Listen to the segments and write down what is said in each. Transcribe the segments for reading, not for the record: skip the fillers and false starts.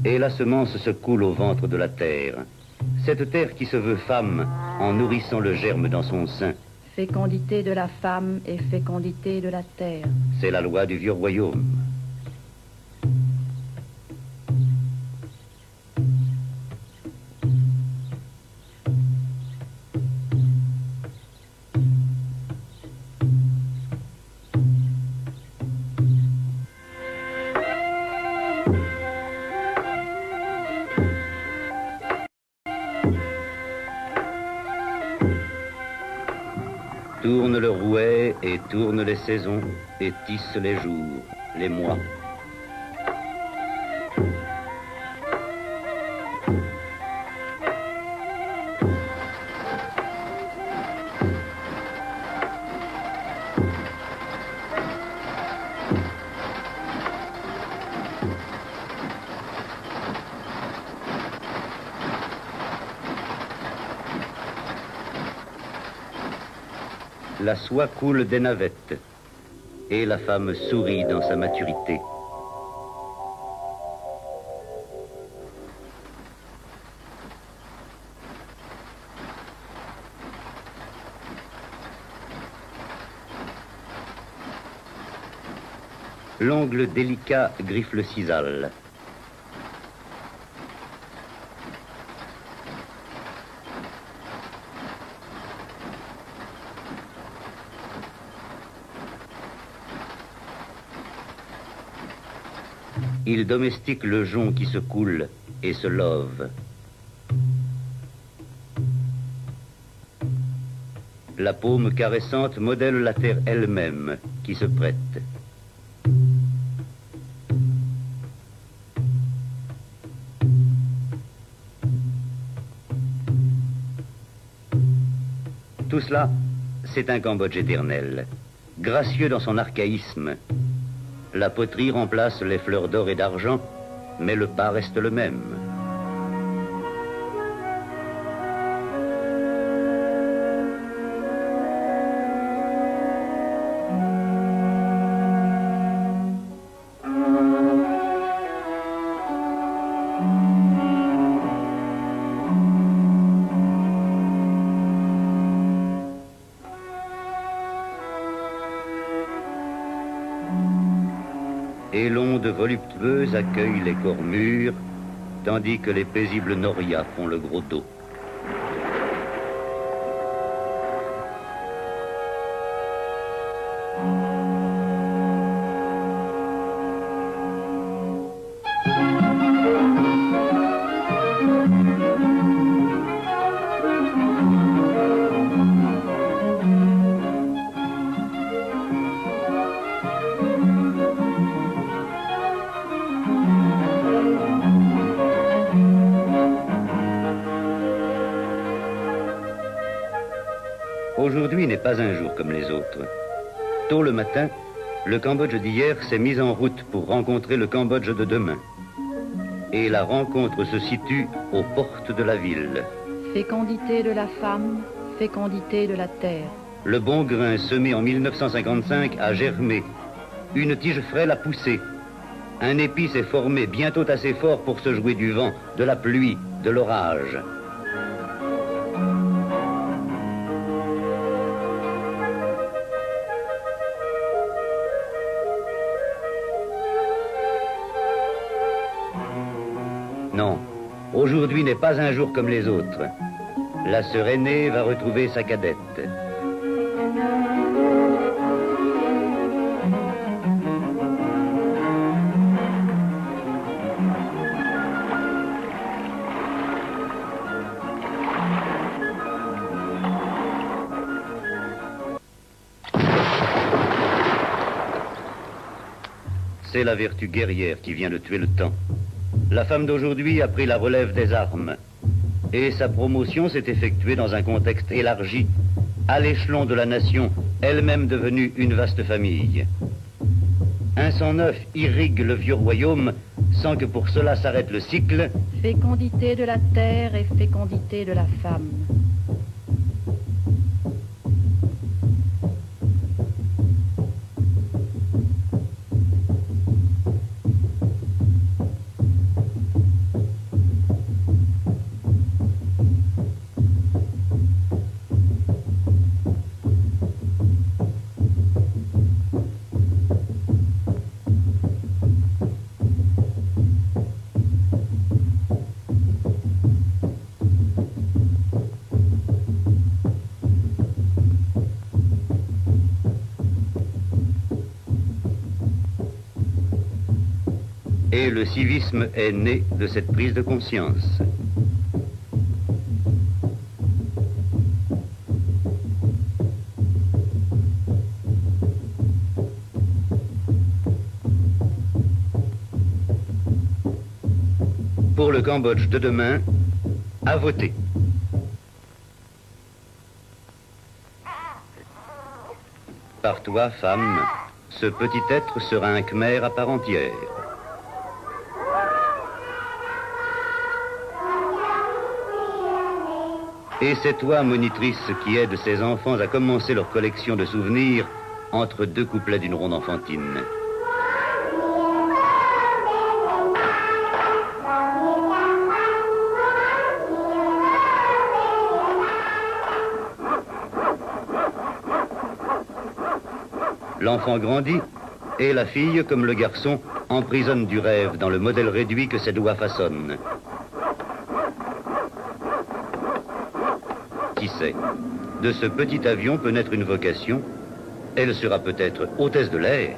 et la semence se coule au ventre de la terre. Cette terre qui se veut femme en nourrissant le germe dans son sein. Fécondité de la femme et fécondité de la terre. C'est la loi du vieux royaume. Tourne le rouet et tourne les saisons et tisse les jours, les mois. La soie coule des navettes, et la femme sourit dans sa maturité. L'ongle délicat griffe le sisal. Il domestique le jonc qui se coule et se love. La paume caressante modèle la terre elle-même qui se prête. Tout cela, c'est un Cambodge éternel, gracieux dans son archaïsme. La poterie remplace les fleurs d'or et d'argent, mais le pas reste le même. Et l'onde voluptueuse accueille les corps mûrs, tandis que les paisibles norias font le gros dos. Aujourd'hui n'est pas un jour comme les autres. Tôt le matin, le Cambodge d'hier s'est mis en route pour rencontrer le Cambodge de demain. Et la rencontre se situe aux portes de la ville. Fécondité de la femme, fécondité de la terre. Le bon grain semé en 1955 a germé. Une tige frêle a poussé. Un épi s'est formé bientôt assez fort pour se jouer du vent, de la pluie, de l'orage. Non, aujourd'hui n'est pas un jour comme les autres. La sœur aînée va retrouver sa cadette. C'est la vertu guerrière qui vient de tuer le temps. La femme d'aujourd'hui a pris la relève des armes. Et sa promotion s'est effectuée dans un contexte élargi, à l'échelon de la nation, elle-même devenue une vaste famille. Un sang neuf irrigue le vieux royaume sans que pour cela s'arrête le cycle. Fécondité de la terre et fécondité de la femme. Et le civisme est né de cette prise de conscience. Pour le Cambodge de demain, à voter. Par toi, femme, ce petit être sera un Khmer à part entière. Et c'est toi, monitrice, qui aide ces enfants à commencer leur collection de souvenirs entre deux couplets d'une ronde enfantine. L'enfant grandit et la fille, comme le garçon, emprisonne du rêve dans le modèle réduit que ses doigts façonnent. Qui sait, de ce petit avion peut naître une vocation. Elle sera peut-être hôtesse de l'air.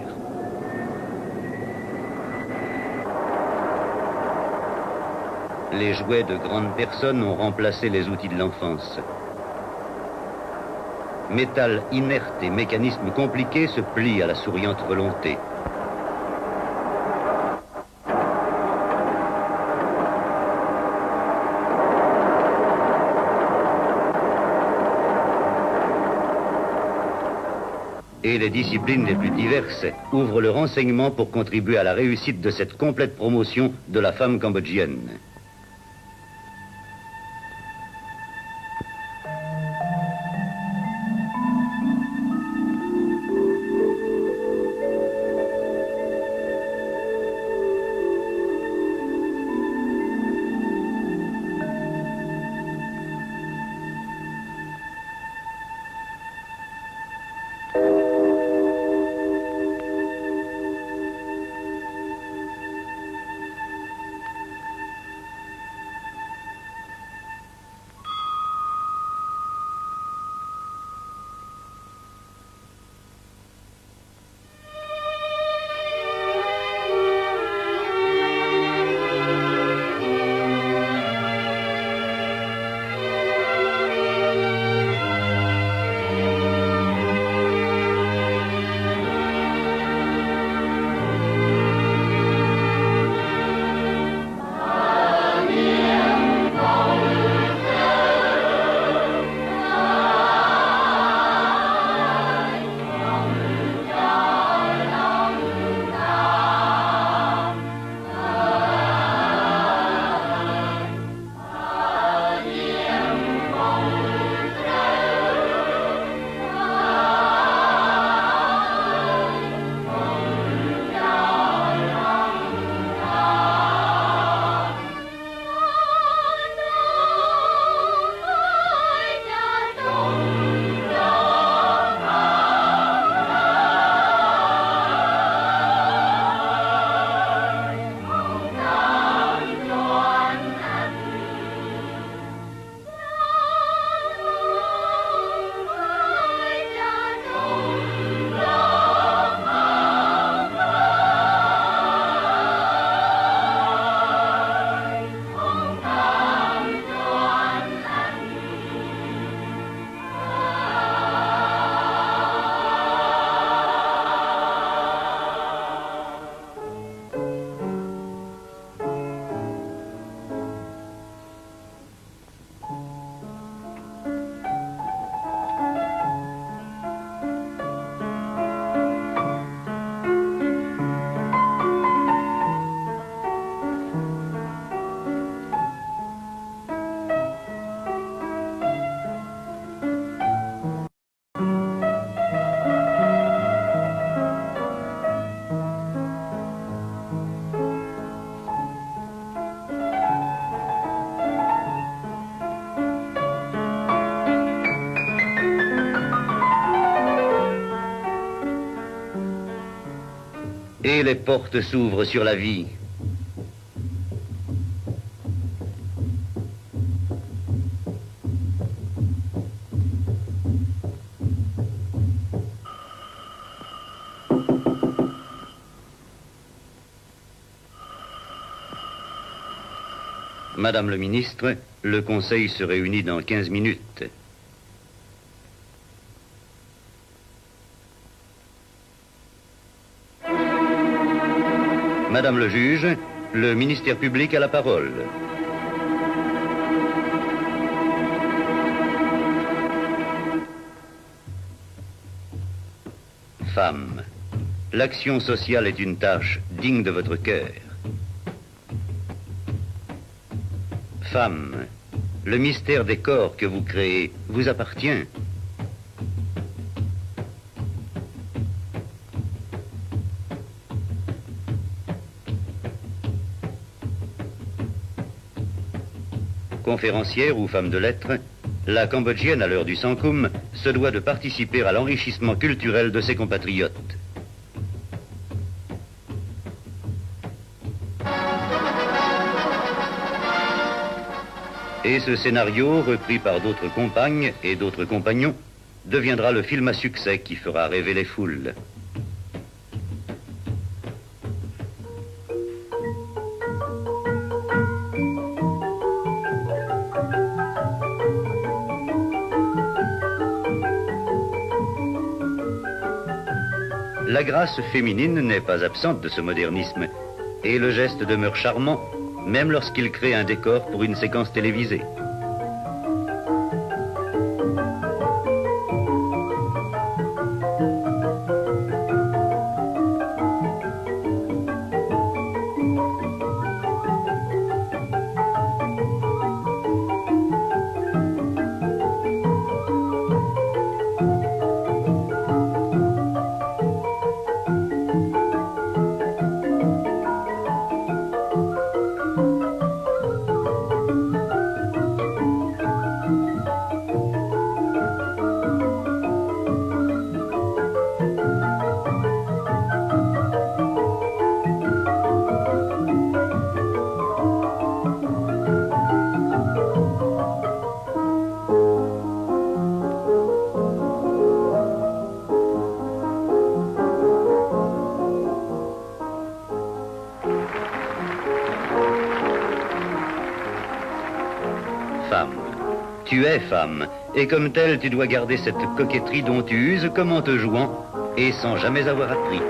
Les jouets de grandes personnes ont remplacé les outils de l'enfance. Métal inerte et mécanisme compliqué se plient à la souriante volonté. Et les disciplines les plus diverses ouvrent le renseignement pour contribuer à la réussite de cette complète promotion de la femme cambodgienne. Et les portes s'ouvrent sur la vie. Madame le ministre, le Conseil se réunit dans 15 minutes. Madame le juge, le ministère public a la parole. Femme, l'action sociale est une tâche digne de votre cœur. Femme, le mystère des corps que vous créez vous appartient. Conférencière ou femme de lettres, la Cambodgienne, à l'heure du Sankum, se doit de participer à l'enrichissement culturel de ses compatriotes. Et ce scénario, repris par d'autres compagnes et d'autres compagnons, deviendra le film à succès qui fera rêver les foules. La grâce féminine n'est pas absente de ce modernisme, et le geste demeure charmant, même lorsqu'il crée un décor pour une séquence télévisée. Femme, tu es femme, et comme telle, tu dois garder cette coquetterie dont tu uses comme en te jouant, et sans jamais avoir appris.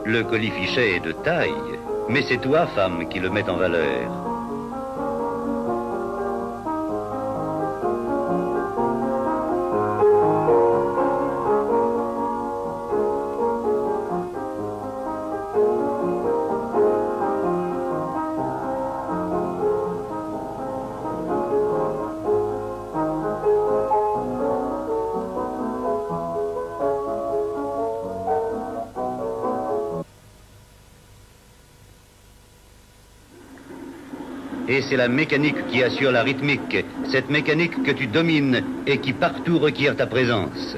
Le colifichet est de taille, mais c'est toi, femme, qui le mets en valeur. Et c'est la mécanique qui assure la rythmique, cette mécanique que tu domines et qui partout requiert ta présence.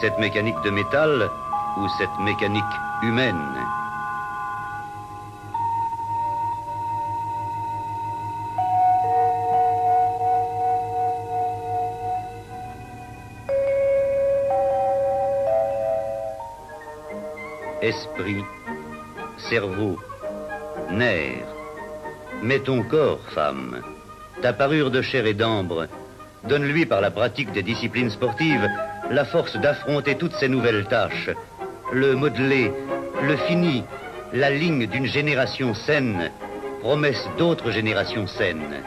Cette mécanique de métal ou cette mécanique humaine. Esprit, cerveau, nerfs. Mais ton corps, femme, ta parure de chair et d'ambre, donne-lui par la pratique des disciplines sportives la force d'affronter toutes ces nouvelles tâches, le modelé, le fini, la ligne d'une génération saine, promesse d'autres générations saines.